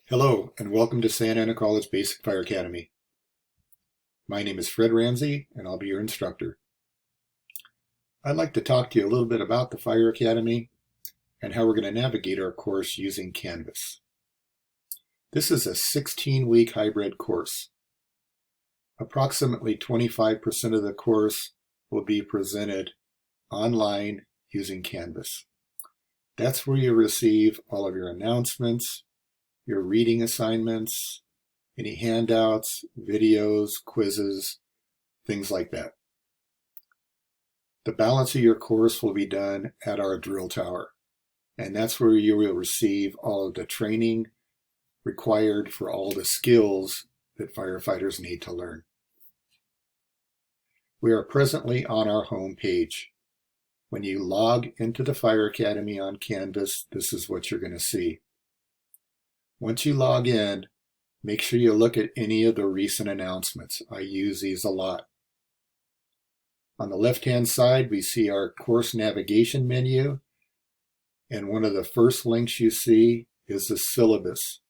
Hello, and welcome to Santa Ana College Basic Fire Academy. My name is Fred Ramsey, and I'll be your instructor. I'd like to talk to you a little bit about the Fire Academy and how we're going to navigate our course using Canvas. This is a 16-week hybrid course. Approximately 25% of the course will be presented online using Canvas. That's where you receive all of your announcements, your reading assignments, any handouts, videos, quizzes, things like that. The balance of your course will be done at our drill tower, and that's where you will receive all of the training required for all the skills that firefighters need to learn. We are presently on our home page. When you log into the Fire Academy on Canvas, this is what you're going to see. Once you log in, make sure you look at any of the recent announcements. I use these a lot. On the left-hand side, we see our course navigation menu, and one of the first links you see is the syllabus.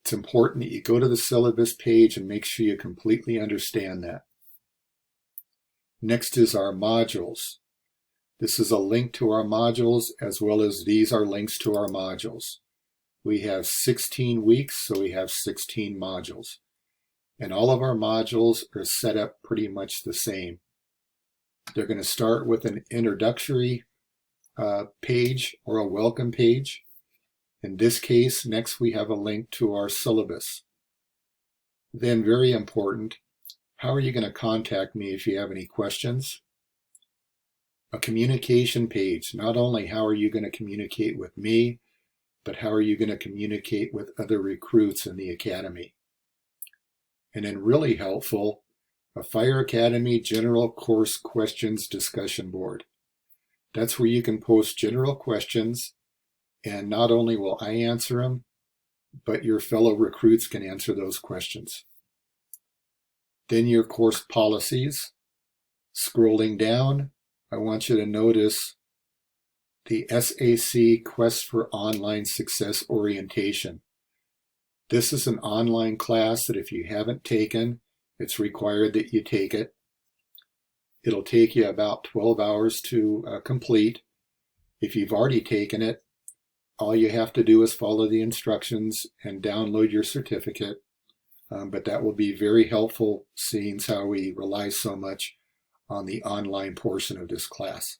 It's important that you go to the syllabus page and make sure you completely understand that. Next is our modules. This is a link to our modules, as well as these are links to our modules. We have 16 weeks, so we have 16 modules. And all of our modules are set up pretty much the same. They're going to start with an introductory page or a welcome page. In this case, next we have a link to our syllabus. Then, very important, how are you going to contact me if you have any questions? A communication page. Not only how are you going to communicate with me, but how are you going to communicate with other recruits in the academy? And then really helpful, a Fire Academy General Course Questions Discussion Board. That's where you can post general questions, and not only will I answer them, but your fellow recruits can answer those questions. Then your course policies. Scrolling down, I want you to notice the SAC Quest for Online Success Orientation. This is an online class that if you haven't taken, it's required that you take it. It'll take you about 12 hours to complete. If you've already taken it, all you have to do is follow the instructions and download your certificate. But that will be very helpful, seeing how we rely so much on the online portion of this class.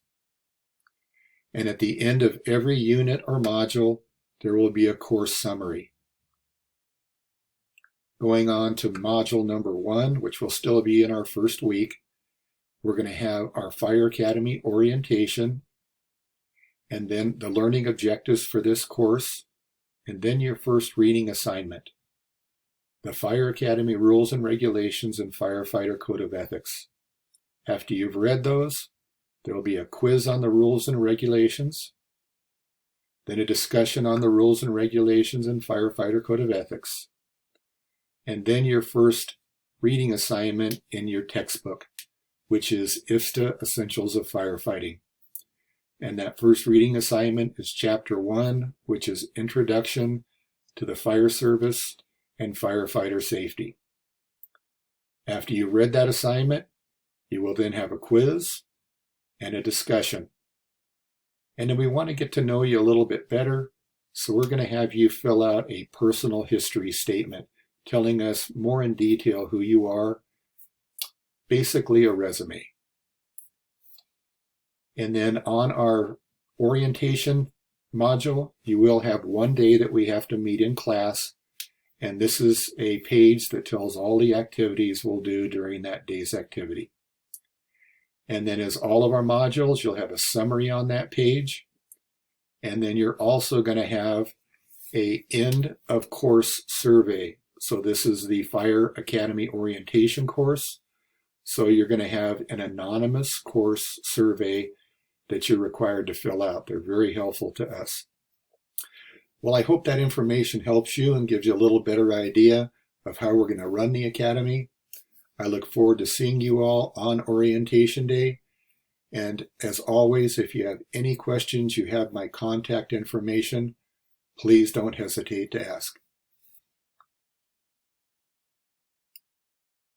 And at the end of every unit or module, there will be a course summary. Going on to module number 1, which will still be in our first week, we're going to have our Fire Academy orientation, and then the learning objectives for this course, and then your first reading assignment. The Fire Academy Rules and Regulations and Firefighter Code of Ethics. After you've read those, there will be a quiz on the rules and regulations, then a discussion on the rules and regulations and Firefighter Code of Ethics, and then your first reading assignment in your textbook, which is IFSTA Essentials of Firefighting. And that first reading assignment is Chapter 1, which is Introduction to the Fire Service and Firefighter Safety. After you've read that assignment, you will then have a quiz and a discussion. And then we want to get to know you a little bit better, so we're going to have you fill out a personal history statement telling us more in detail who you are, basically a resume. And then on our orientation module, you will have one day that we have to meet in class, and this is a page that tells all the activities we'll do during that day's activity. And then as all of our modules, you'll have a summary on that page. And then you're also going to have a end of course survey. So this is the Fire Academy orientation course. So you're going to have an anonymous course survey that you're required to fill out. They're very helpful to us. Well, I hope that information helps you and gives you a little better idea of how we're going to run the academy. I look forward to seeing you all on orientation day. And as always, if you have any questions, you have my contact information. Please don't hesitate to ask.